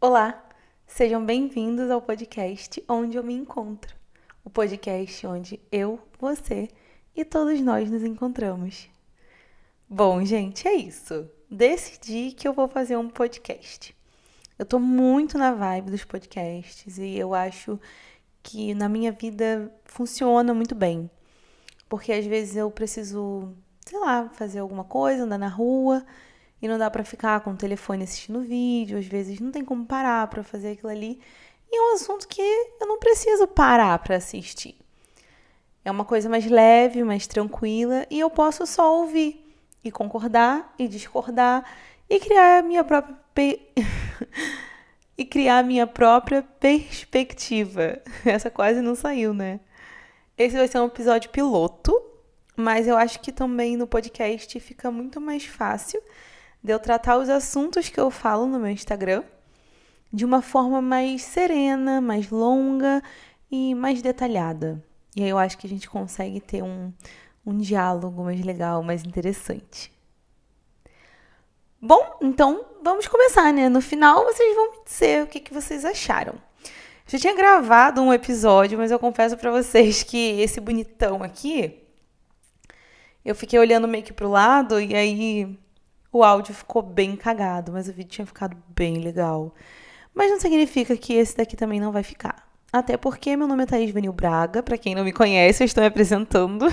Olá, sejam bem-vindos ao podcast Onde Eu Me Encontro, o podcast onde eu, você e todos nós nos encontramos. Bom, gente, é isso. Decidi que eu vou fazer um podcast. Eu tô muito na vibe dos podcasts e eu acho que na minha vida funciona muito bem. Porque às vezes eu preciso, sei lá, fazer alguma coisa, andar na rua e não dá pra ficar com o telefone assistindo vídeo, às vezes não tem como parar pra fazer aquilo ali. E é um assunto que eu não preciso parar pra assistir. É uma coisa mais leve, mais tranquila e eu posso só ouvir e concordar e discordar e criar a minha própria e criar a minha própria perspectiva. Essa quase não saiu, né? Esse vai ser um episódio piloto, mas eu acho que também no podcast fica muito mais fácil de eu tratar os assuntos que eu falo no meu Instagram de uma forma mais serena, mais longa e mais detalhada. E aí eu acho que a gente consegue ter um diálogo mais legal, mais interessante. Bom, então vamos começar, né? No final vocês vão me dizer o que vocês acharam. Já tinha gravado um episódio, mas eu confesso pra vocês que esse bonitão aqui, eu fiquei olhando meio que pro lado e aí o áudio ficou bem cagado, mas o vídeo tinha ficado bem legal. Mas não significa que esse daqui também não vai ficar. Até porque meu nome é Thaís Vanil Braga, pra quem não me conhece, eu estou me apresentando.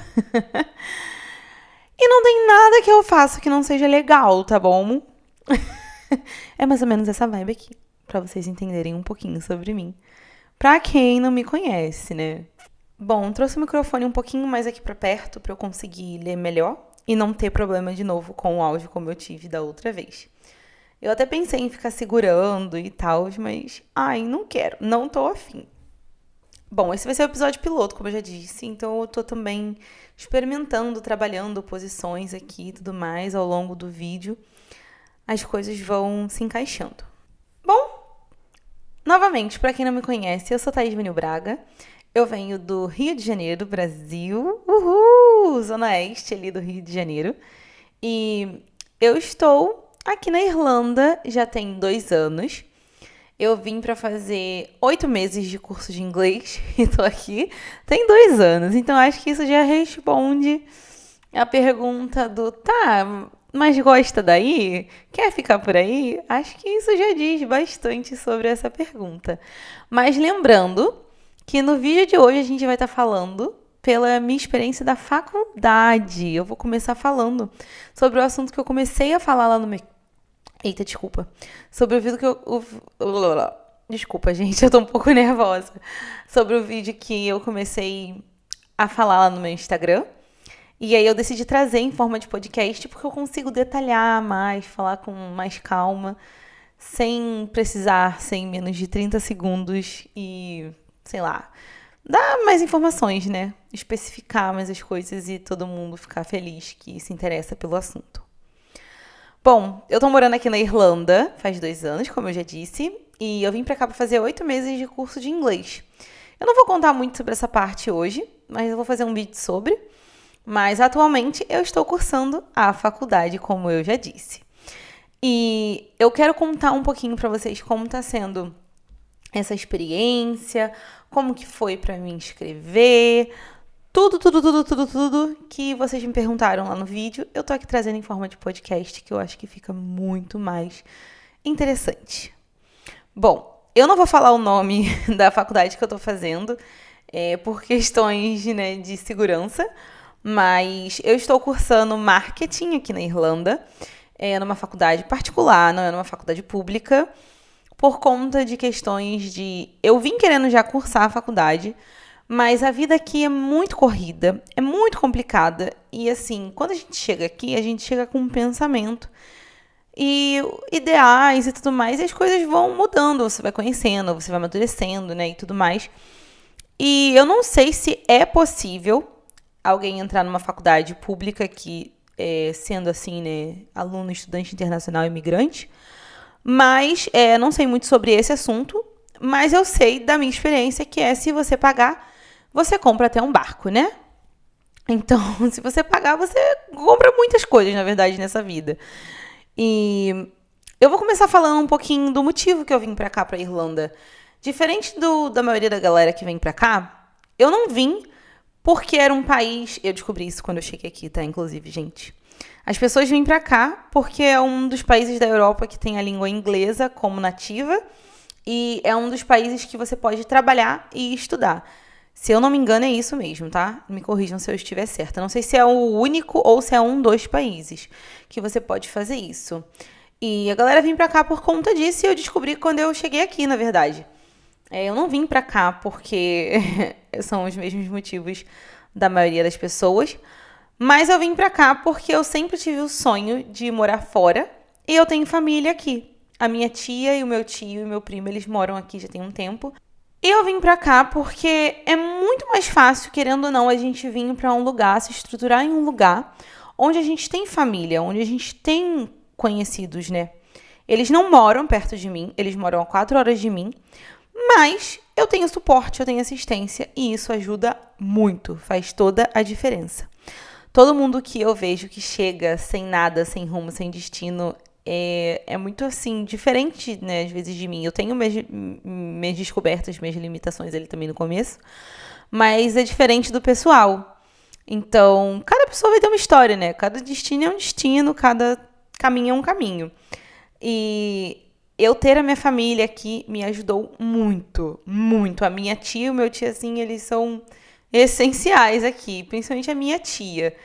E não tem nada que eu faça que não seja legal, tá bom? É mais ou menos essa vibe aqui, pra vocês entenderem um pouquinho sobre mim. Pra quem não me conhece, né? Bom, trouxe o microfone um pouquinho mais aqui pra perto pra eu conseguir ler melhor e não ter problema de novo com o áudio como eu tive da outra vez. Eu até pensei em ficar segurando e tal, mas ai, não quero, não tô afim. Bom, esse vai ser o episódio piloto, como eu já disse, então eu tô também experimentando, trabalhando posições aqui e tudo mais ao longo do vídeo. As coisas vão se encaixando. Bom, novamente, pra quem não me conhece, eu sou Thaís Vanil Braga. Eu venho do Rio de Janeiro, Brasil. Uhul! Zona Oeste ali do Rio de Janeiro. E eu estou aqui na Irlanda já tem 2 anos. Eu vim pra fazer 8 meses de curso de inglês e tô aqui tem 2 anos. Então acho que isso já responde a pergunta do tá, mas gosta daí? Quer ficar por aí? Acho que isso já diz bastante sobre essa pergunta. Mas lembrando que no vídeo de hoje a gente vai estar falando pela minha experiência da faculdade. Eu vou começar falando sobre o assunto que eu comecei a falar lá no meu... Eita, desculpa. Sobre o vídeo que eu... Desculpa, gente, eu tô um pouco nervosa. Sobre o vídeo que eu comecei a falar lá no meu Instagram. E aí eu decidi trazer em forma de podcast porque eu consigo detalhar mais, falar com mais calma, sem precisar ser em menos de 30 segundos e, sei lá, dar mais informações, né? Especificar mais as coisas e todo mundo ficar feliz que se interessa pelo assunto. Bom, eu tô morando aqui na Irlanda faz 2 anos, como eu já disse, e eu vim pra cá pra fazer 8 meses de curso de inglês. Eu não vou contar muito sobre essa parte hoje, mas eu vou fazer um vídeo sobre. Mas atualmente eu estou cursando a faculdade, como eu já disse. E eu quero contar um pouquinho pra vocês como tá sendo essa experiência, como que foi pra me inscrever, tudo que vocês me perguntaram lá no vídeo, eu tô aqui trazendo em forma de podcast, que eu acho que fica muito mais interessante. Bom, eu não vou falar o nome da faculdade que eu tô fazendo, por questões, né, de segurança, mas eu estou cursando marketing aqui na Irlanda, numa faculdade particular, não é numa faculdade pública, por conta de questões de... Eu vim querendo já cursar a faculdade, mas a vida aqui é muito corrida, é muito complicada. E assim, quando a gente chega aqui, a gente chega com um pensamento e ideais e tudo mais, e as coisas vão mudando, você vai conhecendo, você vai amadurecendo, né, e tudo mais. E eu não sei se é possível alguém entrar numa faculdade pública que, sendo assim, né, aluno, estudante internacional, imigrante, mas não sei muito sobre esse assunto, mas eu sei da minha experiência que se você pagar, você compra até um barco, né? Então, se você pagar, você compra muitas coisas, na verdade, nessa vida. E Eu vou começar falando um pouquinho do motivo que eu vim pra cá, pra Irlanda. Diferente da maioria da galera que vem pra cá, eu não vim porque era um país... Eu descobri isso quando eu cheguei aqui, tá? Inclusive, gente. As pessoas vêm pra cá porque é um dos países da Europa que tem a língua inglesa como nativa e é um dos países que você pode trabalhar e estudar. Se eu não me engano, é isso mesmo, tá? Me corrijam se eu estiver certa. Não sei se é o único ou se é um dos países que você pode fazer isso. E a galera vem pra cá por conta disso e eu descobri quando eu cheguei aqui, na verdade. Eu não vim pra cá porque são os mesmos motivos da maioria das pessoas, mas eu vim pra cá porque eu sempre tive o sonho de morar fora e eu tenho família aqui. A minha tia e o meu tio e o meu primo, eles moram aqui já tem um tempo. E eu vim pra cá porque é muito mais fácil, querendo ou não, a gente vir pra um lugar, se estruturar em um lugar onde a gente tem família, onde a gente tem conhecidos, né? Eles não moram perto de mim, eles moram a 4 horas de mim, mas eu tenho suporte, eu tenho assistência e isso ajuda muito, faz toda a diferença. Todo mundo que eu vejo que chega sem nada, sem rumo, sem destino, é muito assim, diferente, né, às vezes de mim. Eu tenho minhas descobertas, minhas limitações ali também no começo, mas é diferente do pessoal. Então, cada pessoa vai ter uma história, né? Cada destino é um destino, cada caminho é um caminho. E eu ter a minha família aqui me ajudou muito, muito. A minha tia e o meu tio, assim, eles são essenciais aqui, principalmente a minha tia.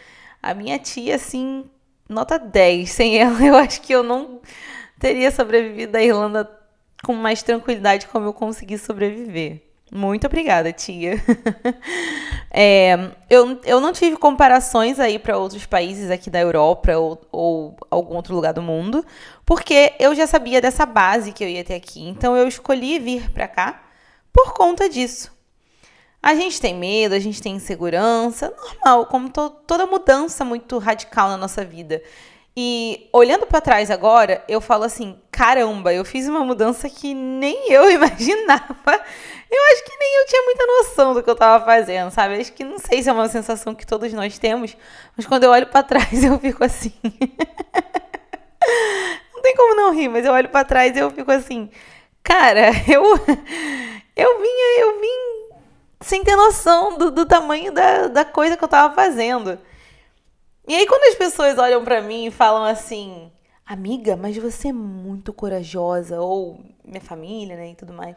A minha tia, assim, nota 10. Sem ela, eu acho que eu não teria sobrevivido à Irlanda com mais tranquilidade como eu consegui sobreviver. Muito obrigada, tia. Eu não tive comparações aí para outros países aqui da Europa ou algum outro lugar do mundo, porque eu já sabia dessa base que eu ia ter aqui. Então eu escolhi vir para cá por conta disso. A gente tem medo, a gente tem insegurança, normal, como toda mudança muito radical na nossa vida. E olhando para trás agora, eu falo assim, caramba, eu fiz uma mudança que nem eu imaginava. Eu acho que nem eu tinha muita noção do que eu tava fazendo, sabe? Acho que não sei se é uma sensação que todos nós temos, mas quando eu olho para trás eu fico assim. Não tem como não rir, mas eu olho para trás e eu fico assim, cara, eu vim sem ter noção do tamanho da coisa que eu tava fazendo. E aí, quando as pessoas olham pra mim e falam assim, amiga, mas você é muito corajosa, ou minha família, né, e tudo mais.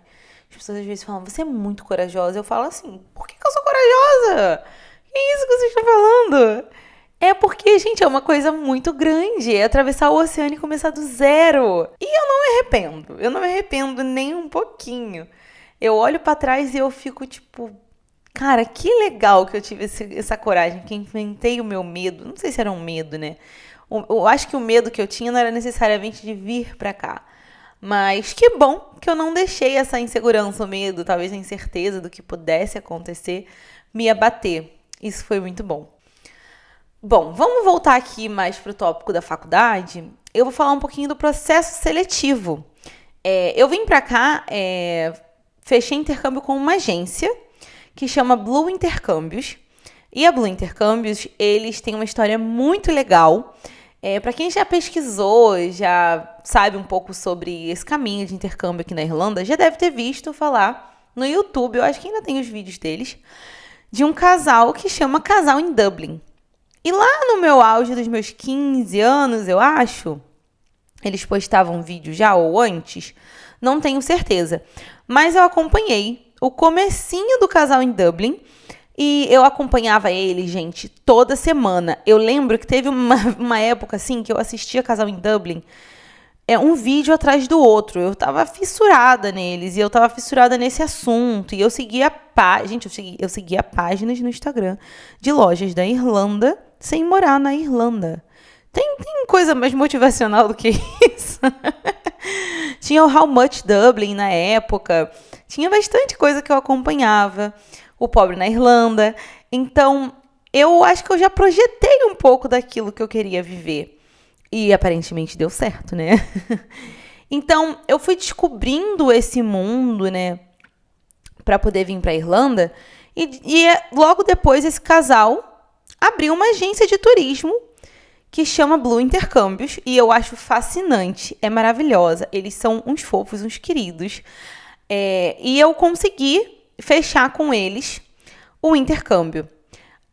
As pessoas às vezes falam, você é muito corajosa. Eu falo assim, por que eu sou corajosa? Que é isso que você está falando? É porque, gente, é uma coisa muito grande. É atravessar o oceano e começar do zero. E eu não me arrependo. Eu não me arrependo nem um pouquinho. Eu olho pra trás e eu fico tipo... Cara, que legal que eu tive essa coragem, que enfrentei o meu medo. Não sei se era um medo, né? Eu acho que o medo que eu tinha não era necessariamente de vir pra cá. Mas que bom que eu não deixei essa insegurança, o medo, talvez a incerteza do que pudesse acontecer, me abater. Isso foi muito bom. Bom, vamos voltar aqui mais pro tópico da faculdade. Eu vou falar um pouquinho do processo seletivo. Eu vim pra cá, fechei intercâmbio com uma agência que chama Blue Intercâmbios. E a Blue Intercâmbios, eles têm uma história muito legal. Para quem já pesquisou, já sabe um pouco sobre esse caminho de intercâmbio aqui na Irlanda, já deve ter visto falar no YouTube, eu acho que ainda tem os vídeos deles, de um casal que chama Casal em Dublin. E lá no meu auge dos meus 15 anos, eu acho, eles postavam vídeo já ou antes, não tenho certeza. Mas eu acompanhei o comecinho do Casal em Dublin e eu acompanhava ele, gente, toda semana. Eu lembro que teve uma época assim que eu assistia Casal em Dublin, um vídeo atrás do outro. Eu tava fissurada neles e eu tava fissurada nesse assunto. E eu seguia gente, eu seguia páginas no Instagram de lojas da Irlanda sem morar na Irlanda. Tem coisa mais motivacional do que isso? Tinha o How Much Dublin na época. Tinha bastante coisa que eu acompanhava. O Pobre na Irlanda. Então, eu acho que eu já projetei um pouco daquilo que eu queria viver. E aparentemente deu certo, né? Então, eu fui descobrindo esse mundo, né? Pra poder vir pra Irlanda. E logo depois, esse casal abriu uma agência de turismo que chama Blue Intercâmbios, e eu acho fascinante, é maravilhosa. Eles são uns fofos, uns queridos. E eu consegui fechar com eles o intercâmbio.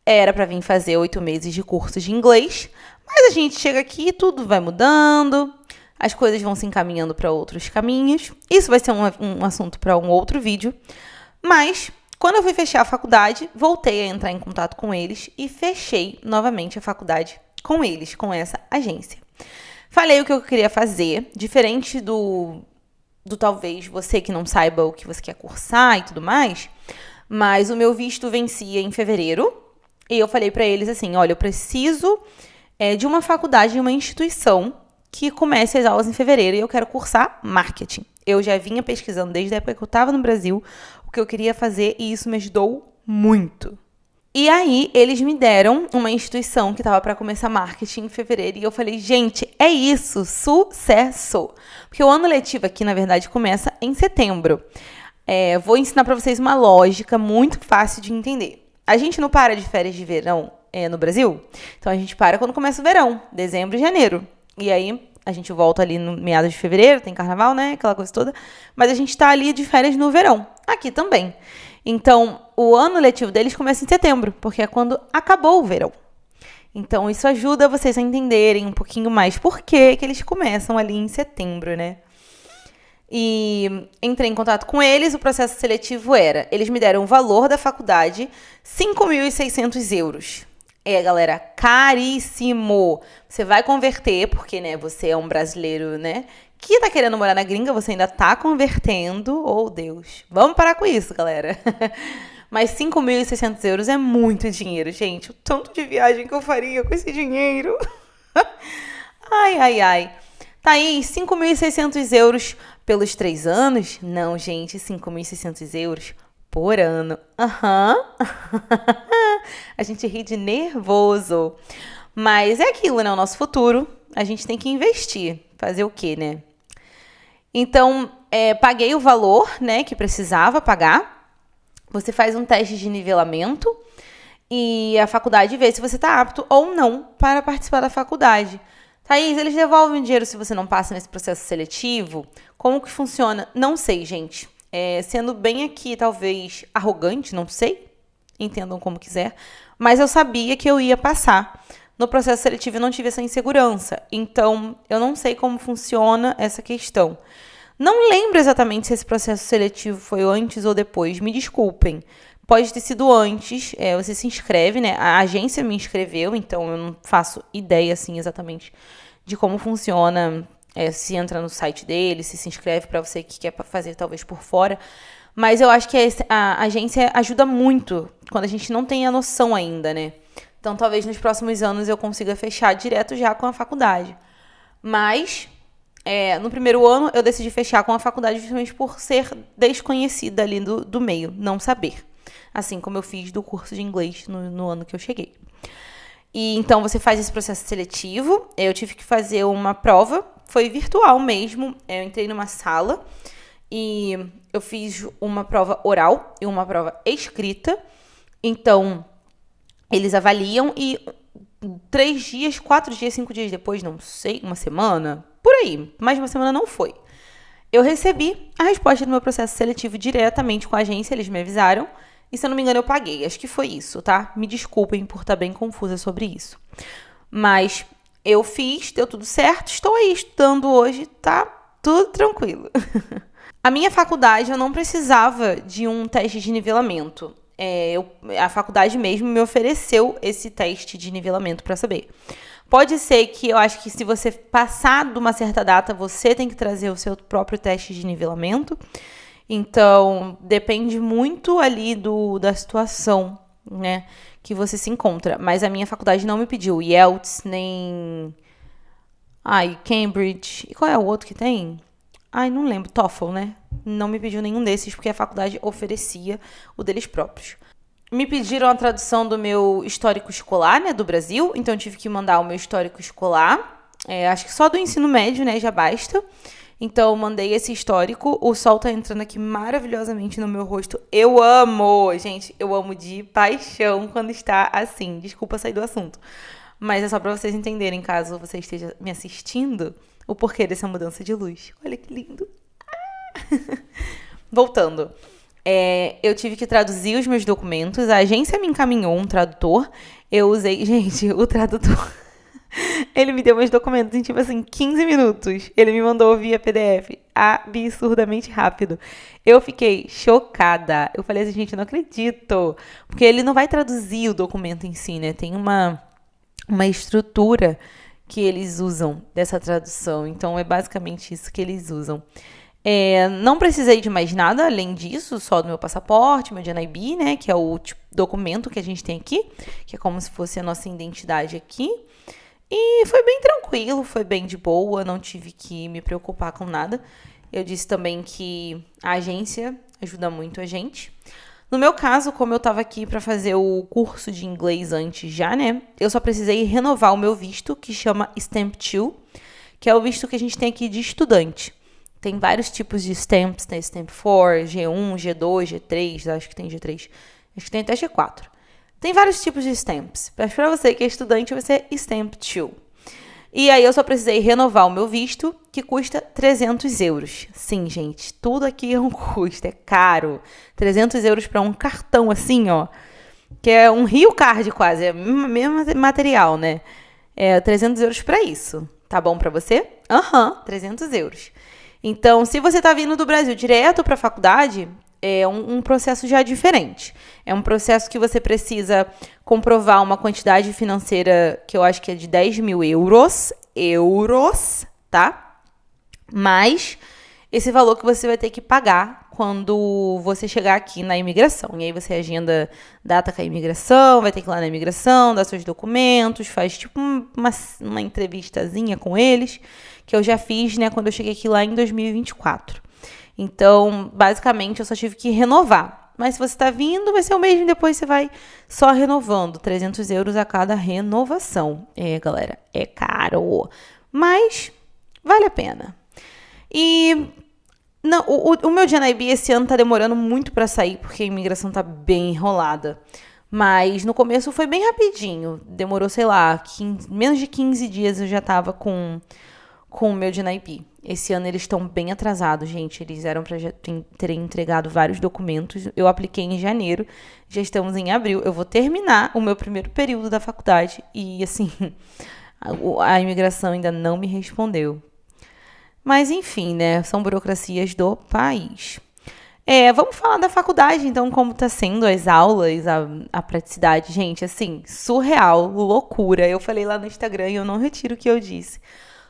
Era para vir fazer 8 meses de curso de inglês, mas a gente chega aqui e tudo vai mudando, as coisas vão se encaminhando para outros caminhos. Isso vai ser um assunto para um outro vídeo. Mas, quando eu fui fechar a faculdade, voltei a entrar em contato com eles e fechei novamente a faculdade com eles, com essa agência. Falei o que eu queria fazer, diferente do talvez você que não saiba o que você quer cursar e tudo mais, mas o meu visto vencia em fevereiro e eu falei para eles assim, olha, eu preciso de uma faculdade, uma instituição que comece as aulas em fevereiro e eu quero cursar marketing. Eu já vinha pesquisando desde a época que eu estava no Brasil o que eu queria fazer e isso me ajudou muito. E aí, eles me deram uma instituição que estava para começar marketing em fevereiro. E eu falei, gente, é isso, sucesso! Porque o ano letivo aqui, na verdade, começa em setembro. Vou ensinar para vocês uma lógica muito fácil de entender. A gente não para de férias de verão no Brasil? Então, a gente para quando começa o verão, dezembro e janeiro. E aí, a gente volta ali no meados de fevereiro, tem carnaval, né? Aquela coisa toda. Mas a gente está ali de férias no verão. Aqui também. Então, o ano letivo deles começa em setembro, porque é quando acabou o verão. Então, isso ajuda vocês a entenderem um pouquinho mais por que eles começam ali em setembro, né? E entrei em contato com eles, o processo seletivo eles me deram o valor da faculdade, 5.600 euros. Galera, caríssimo. Você vai converter, porque, né, você é um brasileiro, né, que tá querendo morar na gringa, você ainda tá convertendo. Oh, Deus. Vamos parar com isso, galera. Mas 5.600 euros é muito dinheiro, gente. O tanto de viagem que eu faria com esse dinheiro. Ai, ai, ai. Tá aí, 5.600 euros pelos 3 anos? Não, gente, 5.600 euros por ano. A gente ri de nervoso. Mas é aquilo, né? O nosso futuro, a gente tem que investir. Fazer o quê, né? Então, paguei o valor, né, que precisava pagar. Você faz um teste de nivelamento e a faculdade vê se você está apto ou não para participar da faculdade. Thaís, eles devolvem dinheiro se você não passa nesse processo seletivo? Como que funciona? Não sei, gente. Sendo bem aqui, talvez, arrogante, não sei. Entendam como quiser. Mas eu sabia que eu ia passar. No processo seletivo eu não tive essa insegurança. Então, eu não sei como funciona essa questão. Não lembro exatamente se esse processo seletivo foi antes ou depois. Me desculpem. Pode ter sido antes. Você se inscreve, né? A agência me inscreveu, então eu não faço ideia, assim, exatamente de como funciona. Se entra no site dele, se inscreve para você que quer fazer talvez por fora. Mas eu acho que a agência ajuda muito quando a gente não tem a noção ainda, né? Então, talvez nos próximos anos eu consiga fechar direto já com a faculdade. Mas, no primeiro ano, eu decidi fechar com a faculdade justamente por ser desconhecida ali do meio, não saber. Assim como eu fiz do curso de inglês no ano que eu cheguei. E então, você faz esse processo seletivo. Eu tive que fazer uma prova, foi virtual mesmo. Eu entrei numa sala e eu fiz uma prova oral e uma prova escrita. Então, eles avaliam e 3 dias, 4 dias, 5 dias depois, não sei, uma semana, por aí, mais de uma semana não foi. Eu recebi a resposta do meu processo seletivo diretamente com a agência, eles me avisaram, e se eu não me engano eu paguei, acho que foi isso, tá? Me desculpem por estar bem confusa sobre isso. Mas eu fiz, deu tudo certo, estou aí estudando hoje, tá tudo tranquilo. A minha faculdade, eu não precisava de um teste de nivelamento. A faculdade mesmo me ofereceu esse teste de nivelamento para saber. Pode ser que eu acho que se você passar de uma certa data, você tem que trazer o seu próprio teste de nivelamento. Então, depende muito ali da situação, né, que você se encontra. Mas a minha faculdade não me pediu IELTS, nem Cambridge. E qual é o outro que tem? Não lembro, TOEFL, né? Não me pediu nenhum desses, porque a faculdade oferecia o deles próprios. Me pediram a tradução do meu histórico escolar, né, do Brasil. Então, eu tive que mandar o meu histórico escolar. Acho que só do ensino médio, né, já basta. Então, eu mandei esse histórico. O sol tá entrando aqui maravilhosamente no meu rosto. Eu amo, gente, eu amo de paixão quando está assim. Desculpa sair do assunto. Mas é só pra vocês entenderem, caso você esteja me assistindo, o porquê dessa mudança de luz. Olha que lindo. Voltando. Eu tive que traduzir os meus documentos. A agência me encaminhou um tradutor. Eu usei... Gente, o tradutor... Ele me deu meus documentos em, tipo assim, 15 minutos. Ele me mandou via PDF. Absurdamente rápido. Eu fiquei chocada. Eu falei assim, gente, eu não acredito. Porque ele não vai traduzir o documento em si, né? Tem uma estrutura que eles usam dessa tradução. Então, é basicamente isso que eles usam. Não precisei de mais nada além disso, só do meu passaporte, meu DNIB, né? Que é o documento que a gente tem aqui. Que é como se fosse a nossa identidade aqui. E foi bem tranquilo, foi bem de boa, não tive que me preocupar com nada. Eu disse também que a agência ajuda muito a gente. No meu caso, como eu tava aqui para fazer o curso de inglês antes já, né? Eu só precisei renovar o meu visto, que chama Stamp 2, que é o visto que a gente tem aqui de estudante. Tem vários tipos de stamps, tem Stamp 4, G1, G2, G3, acho que tem G3, acho que tem até G4. Tem vários tipos de stamps, mas para você que é estudante vai ser Stamp 2. E aí eu só precisei renovar o meu visto, que custa 300 euros. Sim, gente, tudo aqui é um custo, é caro. 300 euros para um cartão assim, ó, que é um Rio Card quase, é o mesmo material, né? 300 euros para isso. Tá bom para você? 300 euros. Então, se você tá vindo do Brasil direto para a faculdade, é um processo já diferente. É um processo que você precisa comprovar uma quantidade financeira que eu acho que é de 10 mil euros, tá? Mais esse valor que você vai ter que pagar quando você chegar aqui na imigração. E aí você agenda data com a imigração, vai ter que ir lá na imigração, dar seus documentos, faz tipo uma entrevistazinha com eles, que eu já fiz, né, quando eu cheguei aqui lá em 2024. Então, basicamente, eu só tive que renovar. Mas se você está vindo, vai ser o mesmo, depois você vai só renovando. 300 euros a cada renovação. Galera, é caro, mas vale a pena. E não, o meu DNIB esse ano tá demorando muito para sair, porque a imigração tá bem enrolada. Mas no começo foi bem rapidinho. Demorou, sei lá, menos de 15 dias eu já tava com o meu DNIB. Esse ano eles estão bem atrasados, gente. Eles eram para já terem entregado vários documentos. Eu apliquei em janeiro, já estamos em abril. Eu vou terminar o meu primeiro período da faculdade e, assim, a imigração ainda não me respondeu. Mas, enfim, né? São burocracias do país. Vamos falar da faculdade, então, como tá sendo as aulas, a praticidade. Gente, assim, surreal, loucura. Eu falei lá no Instagram e eu não retiro o que eu disse.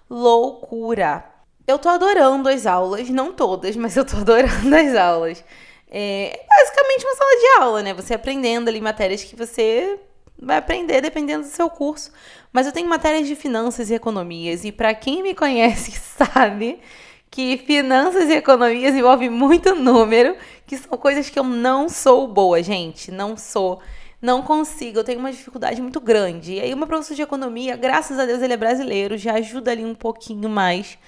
Loucura. Eu tô adorando as aulas, não todas, mas eu tô adorando as aulas. É basicamente uma sala de aula, né? Você aprendendo ali matérias que você vai aprender dependendo do seu curso. Mas eu tenho matérias de finanças e economias, e pra quem me conhece sabe que finanças e economias envolvem muito número, que são coisas que eu não sou boa, gente. Não sou. Não consigo, eu tenho uma dificuldade muito grande. E aí o meu professor de economia, graças a Deus ele é brasileiro, já ajuda ali um pouquinho mais.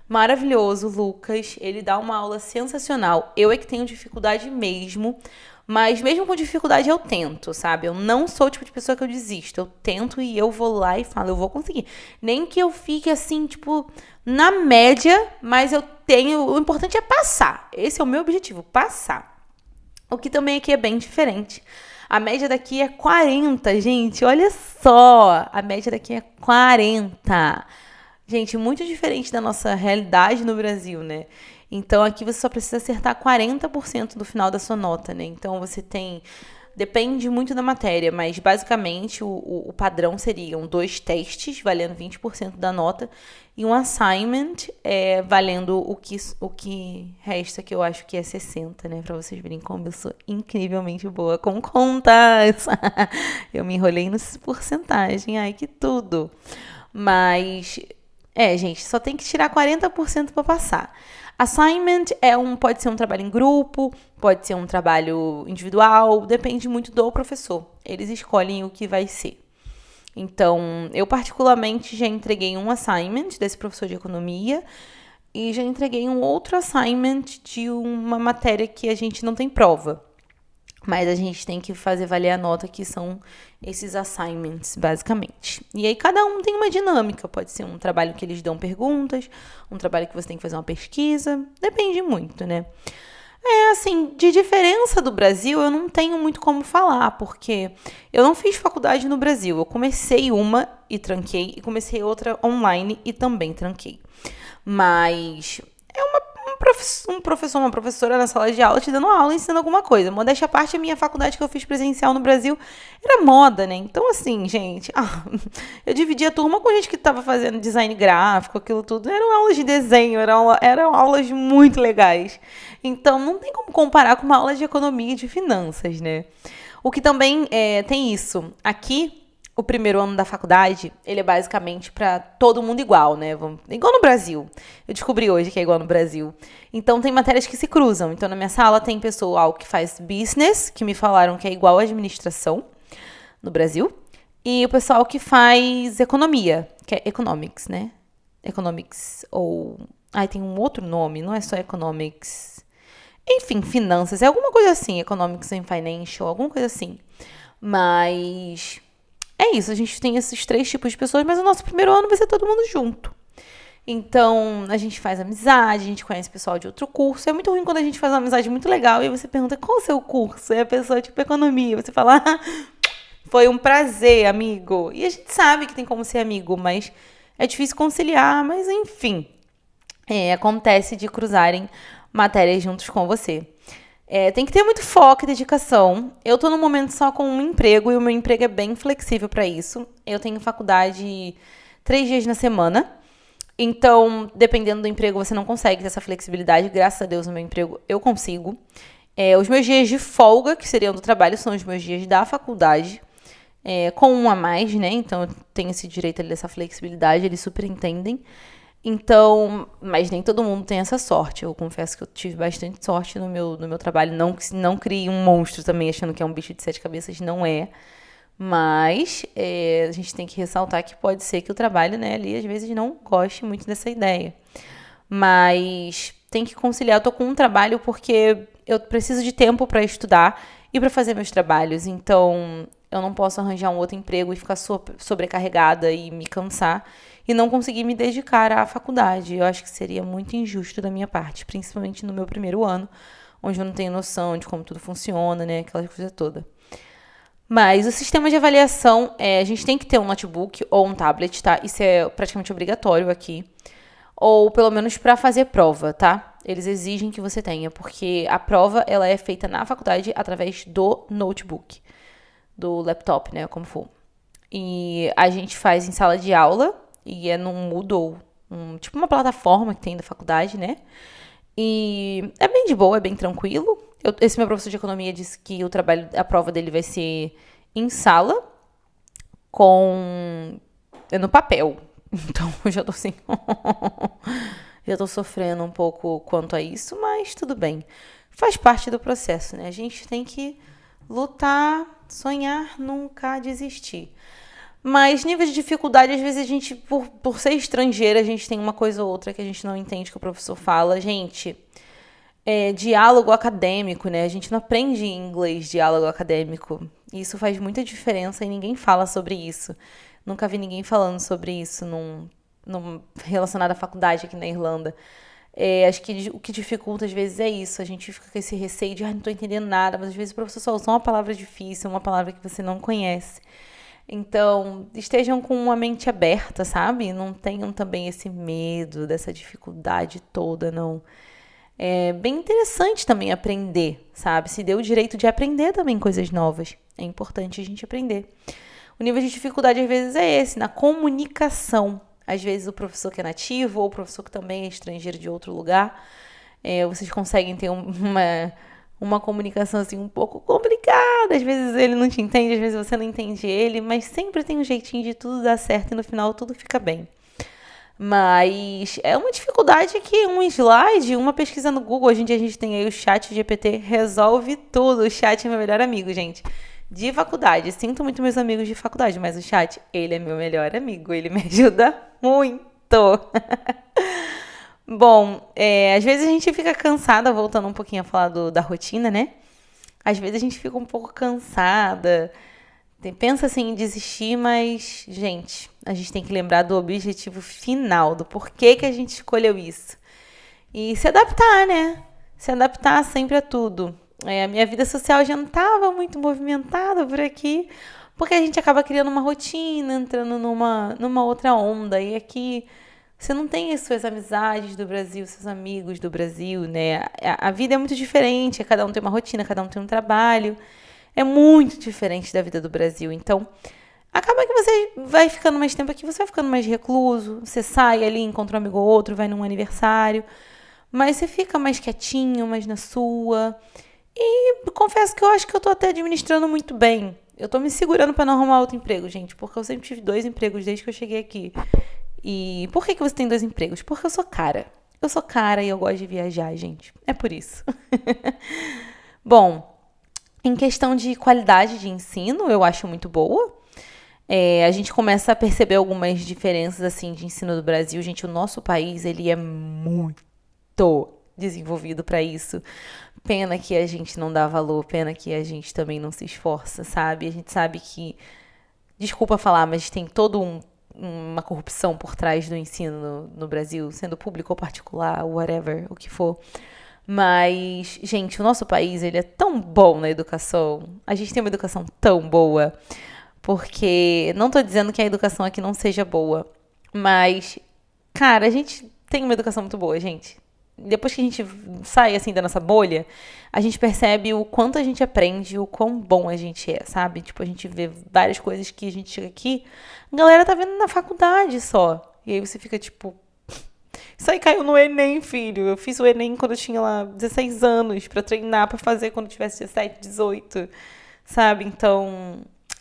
Maravilhoso, Lucas. Ele dá uma aula sensacional. Eu é que tenho dificuldade mesmo, mas mesmo com dificuldade eu tento, sabe? Eu não sou o tipo de pessoa que eu desisto. Eu tento e eu vou lá e falo, eu vou conseguir. Nem que eu fique assim, tipo, na média, mas eu tenho... O importante é passar. Esse é o meu objetivo, passar. O que também aqui é bem diferente. A média daqui é 40, gente. Olha só. A média daqui é 40. Gente, muito diferente da nossa realidade no Brasil, né? Então, aqui você só precisa acertar 40% do final da sua nota, né? Então, você tem... Depende muito da matéria, mas basicamente o padrão seriam 2 testes, valendo 20% da nota, e um assignment, valendo o que resta, que eu acho que é 60%, né? Pra vocês verem como eu sou incrivelmente boa com contas. Eu me enrolei nos porcentagem, ai que tudo. Mas... gente, só tem que tirar 40% para passar. Assignment pode ser um trabalho em grupo, pode ser um trabalho individual, depende muito do professor. Eles escolhem o que vai ser. Então, eu particularmente já entreguei um assignment desse professor de economia e já entreguei um outro assignment de uma matéria que a gente não tem prova. Mas a gente tem que fazer valer a nota, que são esses assignments, basicamente. E aí cada um tem uma dinâmica. Pode ser um trabalho que eles dão perguntas, um trabalho que você tem que fazer uma pesquisa. Depende muito, né? Assim, de diferença do Brasil, eu não tenho muito como falar, porque eu não fiz faculdade no Brasil. Eu comecei uma e tranquei, e comecei outra online e também tranquei. Mas um professor, uma professora na sala de aula te dando aula, ensinando alguma coisa. Modéstia à parte, a minha faculdade que eu fiz presencial no Brasil era moda, né? Então, assim, gente, eu dividia a turma com gente que estava fazendo design gráfico, aquilo tudo. Eram aulas de desenho, eram aulas muito legais. Então, não tem como comparar com uma aula de economia e de finanças, né? O que também tem isso. Aqui, o primeiro ano da faculdade, ele é basicamente para todo mundo igual, né? Igual no Brasil. Eu descobri hoje que é igual no Brasil. Então, tem matérias que se cruzam. Então, na minha sala tem pessoal que faz business, que me falaram que é igual à administração no Brasil. E o pessoal que faz economia, que é economics, né? Economics ou... tem um outro nome, não é só economics. Enfim, finanças, é alguma coisa assim. Economics and financial, alguma coisa assim. Mas... é isso, a gente tem esses 3 tipos de pessoas, mas o nosso primeiro ano vai ser todo mundo junto. Então, a gente faz amizade, a gente conhece pessoal de outro curso. É muito ruim quando a gente faz uma amizade muito legal e você pergunta qual o seu curso? E a pessoa, tipo, economia. Você fala, foi um prazer, amigo. E a gente sabe que tem como ser amigo, mas é difícil conciliar. Mas, enfim, acontece de cruzarem matérias juntos com você. Tem que ter muito foco e dedicação. Eu tô no momento só com um emprego e o meu emprego é bem flexível para isso. Eu tenho faculdade 3 dias na semana. Então, dependendo do emprego, você não consegue ter essa flexibilidade. Graças a Deus, no meu emprego, eu consigo. Os meus dias de folga, que seriam do trabalho, são os meus dias da faculdade. Com um a mais, né? Então, eu tenho esse direito ali dessa flexibilidade. Eles super entendem. Então, mas nem todo mundo tem essa sorte. Eu confesso que eu tive bastante sorte no meu trabalho. Não crie um monstro também achando que é um bicho de 7 cabeças, não é. Mas a gente tem que ressaltar que pode ser que o trabalho, né, ali às vezes não goste muito dessa ideia. Mas tem que conciliar. Eu tô com um trabalho porque eu preciso de tempo para estudar e para fazer meus trabalhos. Então, eu não posso arranjar um outro emprego e ficar sobrecarregada e me cansar e não conseguir me dedicar à faculdade. Eu acho que seria muito injusto da minha parte, principalmente no meu primeiro ano, onde eu não tenho noção de como tudo funciona, né, aquela coisa toda. Mas o sistema de avaliação, a gente tem que ter um notebook ou um tablet, tá? Isso é praticamente obrigatório aqui. Ou pelo menos para fazer prova, tá? Eles exigem que você tenha, porque a prova ela é feita na faculdade através do notebook, do laptop, né, como for. E a gente faz em sala de aula e é num Moodle, tipo uma plataforma que tem da faculdade, né? E é bem de boa, é bem tranquilo. Esse meu professor de economia disse que a prova dele vai ser em sala, no papel. Então, eu já tô assim... já tô sofrendo um pouco quanto a isso, mas tudo bem. Faz parte do processo, né? A gente tem que lutar, sonhar, nunca desistir. Mas nível de dificuldade, às vezes a gente, por ser estrangeira, a gente tem uma coisa ou outra que a gente não entende que o professor fala. Gente, diálogo acadêmico, né? A gente não aprende em inglês diálogo acadêmico. Isso faz muita diferença e ninguém fala sobre isso. Nunca vi ninguém falando sobre isso relacionado à faculdade aqui na Irlanda. Acho que o que dificulta às vezes é isso. A gente fica com esse receio de, não tô entendendo nada, mas às vezes o professor só usa uma palavra difícil, uma palavra que você não conhece. Então, estejam com uma mente aberta, sabe? Não tenham também esse medo dessa dificuldade toda, não. É bem interessante também aprender, sabe? Se dê o direito de aprender também coisas novas. É importante a gente aprender. O nível de dificuldade, às vezes, é esse, na comunicação. Às vezes, o professor que é nativo ou o professor que também é estrangeiro de outro lugar, vocês conseguem ter uma comunicação assim um pouco complicada. Às vezes ele não te entende, às vezes você não entende ele, mas sempre tem um jeitinho de tudo dar certo e no final tudo fica bem. Mas é uma dificuldade que um slide, uma pesquisa no Google, hoje em dia a gente tem aí o chat GPT, resolve tudo. O chat é meu melhor amigo, gente. De faculdade. Sinto muito meus amigos de faculdade, mas o chat, ele é meu melhor amigo. Ele me ajuda muito. Bom, às vezes a gente fica cansada, voltando um pouquinho a falar da rotina, né? Às vezes a gente fica um pouco cansada, pensa assim em desistir, mas, gente, a gente tem que lembrar do objetivo final, do porquê que a gente escolheu isso. E se adaptar, né? Se adaptar sempre a tudo. A minha vida social já não estava muito movimentada por aqui, porque a gente acaba criando uma rotina, entrando numa outra onda. E aqui você não tem as suas amizades do Brasil, seus amigos do Brasil, né? A vida é muito diferente, cada um tem uma rotina, cada um tem um trabalho. É muito diferente da vida do Brasil. Então, acaba que você vai ficando mais tempo aqui, você vai ficando mais recluso. Você sai ali, encontra um amigo ou outro, vai num aniversário. Mas você fica mais quietinho, mais na sua. E confesso que eu acho que eu tô até administrando muito bem. Eu tô me segurando pra não arrumar outro emprego, gente. Porque eu sempre tive 2 empregos desde que eu cheguei aqui. E por que você tem 2 empregos? Porque eu sou cara. Eu sou cara e eu gosto de viajar, gente. É por isso. Bom, em questão de qualidade de ensino, eu acho muito boa. A gente começa a perceber algumas diferenças assim de ensino do Brasil. Gente, o nosso país, ele é muito desenvolvido para isso. Pena que a gente não dá valor, pena que a gente também não se esforça, sabe? A gente sabe que, desculpa falar, mas tem uma corrupção por trás do ensino no Brasil, sendo público ou particular, whatever, o que for. Mas, gente, o nosso país, ele é tão bom na educação. A gente tem uma educação tão boa. Porque, não tô dizendo que a educação aqui não seja boa. Mas, cara, a gente tem uma educação muito boa, gente. Depois que a gente sai, assim, da nossa bolha, a gente percebe o quanto a gente aprende, o quão bom a gente é, sabe? Tipo, a gente vê várias coisas que a gente chega aqui, a galera tá vendo na faculdade só. E aí você fica, tipo, isso aí caiu no Enem, filho. Eu fiz o Enem quando eu tinha lá 16 anos, pra treinar, pra fazer quando eu tivesse 17, 18, sabe? Então,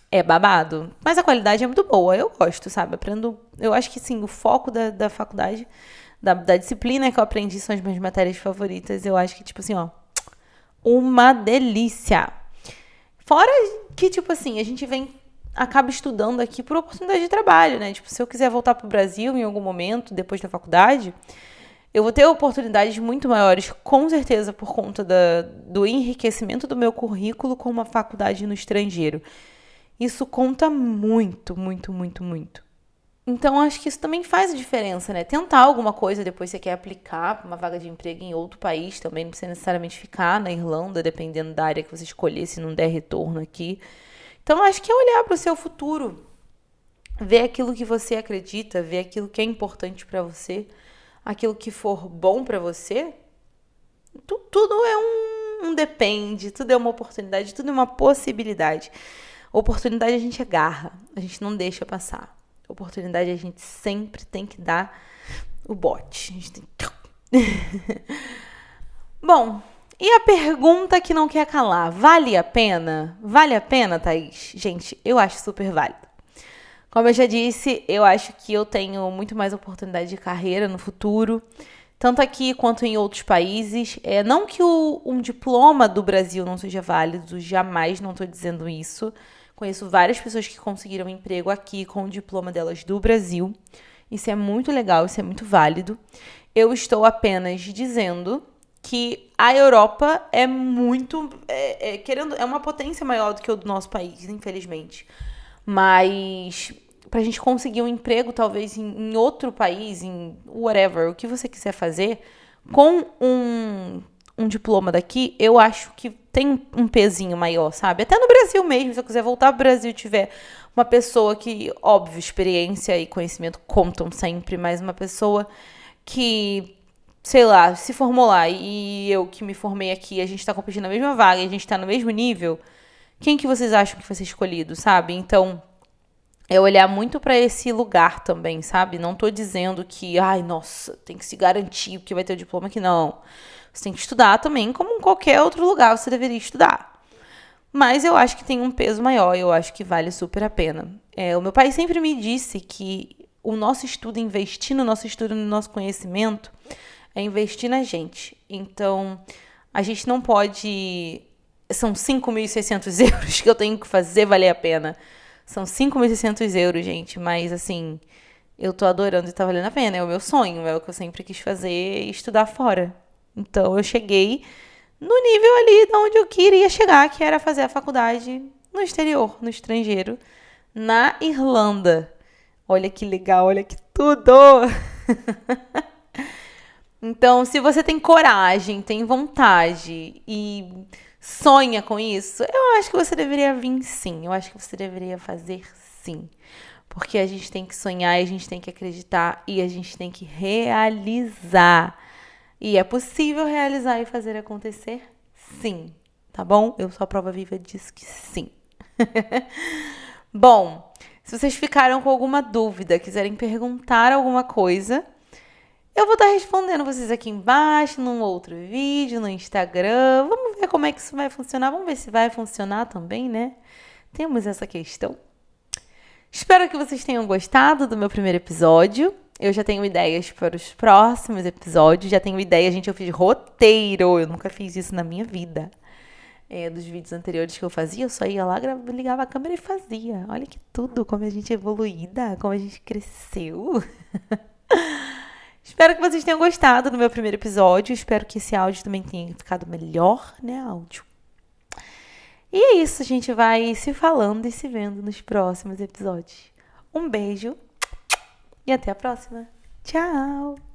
é babado. Mas a qualidade é muito boa, eu gosto, sabe? Aprendo. Eu acho que sim, o foco da faculdade, da disciplina que eu aprendi são as minhas matérias favoritas. Eu acho que, tipo assim, ó, uma delícia. Fora que, tipo assim, a gente acaba estudando aqui por oportunidade de trabalho, né? Tipo, se eu quiser voltar pro Brasil em algum momento, depois da faculdade, eu vou ter oportunidades muito maiores, com certeza, por conta do enriquecimento do meu currículo com uma faculdade no estrangeiro. Isso conta muito, muito, muito, muito. Então, acho que isso também faz a diferença, né? Tentar alguma coisa, depois você quer aplicar para uma vaga de emprego em outro país também, não precisa necessariamente ficar na Irlanda, dependendo da área que você escolher, se não der retorno aqui. Então, acho que é olhar para o seu futuro, ver aquilo que você acredita, ver aquilo que é importante para você, aquilo que for bom para você. Tudo é um depende, tudo é uma oportunidade, tudo é uma possibilidade. Oportunidade a gente agarra, a gente não deixa passar. Oportunidade a gente sempre tem que dar o bote. A gente tem... Bom, e a pergunta que não quer calar, vale a pena? Vale a pena, Thaís? Gente, eu acho super válido. Como eu já disse, eu acho que eu tenho muito mais oportunidade de carreira no futuro, tanto aqui quanto em outros países. Não que um diploma do Brasil não seja válido, jamais não estou dizendo isso. Conheço várias pessoas que conseguiram emprego aqui com o diploma delas do Brasil. Isso é muito legal, isso é muito válido. Eu estou apenas dizendo que a Europa é muito... é uma potência maior do que o do nosso país, infelizmente. Mas pra gente conseguir um emprego, talvez em outro país, em whatever, o que você quiser fazer, com um diploma daqui, eu acho que tem um pezinho maior, sabe? Até no Brasil mesmo, se eu quiser voltar pro Brasil e tiver uma pessoa que, óbvio, experiência e conhecimento contam sempre, mas uma pessoa que, sei lá, se formou lá e eu que me formei aqui, a gente tá competindo na mesma vaga e a gente tá no mesmo nível, quem que vocês acham que vai ser escolhido, sabe? Então, é olhar muito pra esse lugar também, sabe? Não tô dizendo que, ai, nossa, tem que se garantir porque vai ter o diploma aqui, não. Você tem que estudar também, como em qualquer outro lugar você deveria estudar. Mas eu acho que tem um peso maior, eu acho que vale super a pena. O meu pai sempre me disse que o nosso estudo, investir no nosso estudo, no nosso conhecimento, é investir na gente. Então, a gente não pode... São 5.600 euros que eu tenho que fazer valer a pena. São 5.600 euros, gente, mas assim, eu tô adorando e tá valendo a pena. É o meu sonho, é o que eu sempre quis fazer, estudar fora. Então, eu cheguei no nível ali de onde eu queria chegar, que era fazer a faculdade no exterior, no estrangeiro, na Irlanda. Olha que legal, olha que tudo! Então, se você tem coragem, tem vontade e sonha com isso, eu acho que você deveria vir sim. Eu acho que você deveria fazer sim. Porque a gente tem que sonhar, a gente tem que acreditar e a gente tem que realizar. E é possível realizar e fazer acontecer? Sim. Tá bom? Eu sou a prova viva disso que sim. Bom, se vocês ficaram com alguma dúvida, quiserem perguntar alguma coisa, eu vou estar respondendo vocês aqui embaixo, num outro vídeo, no Instagram. Vamos ver como é que isso vai funcionar. Vamos ver se vai funcionar também, né? Temos essa questão. Espero que vocês tenham gostado do meu primeiro episódio. Eu já tenho ideias para os próximos episódios. Já tenho ideia, gente, eu fiz roteiro. Eu nunca fiz isso na minha vida. Dos vídeos anteriores que eu fazia, eu só ia lá, ligava a câmera e fazia. Olha que tudo, como a gente é evoluída, como a gente cresceu. Espero que vocês tenham gostado do meu primeiro episódio. Espero que esse áudio também tenha ficado melhor, né, áudio. E é isso, a gente vai se falando e se vendo nos próximos episódios. Um beijo e até a próxima. Tchau!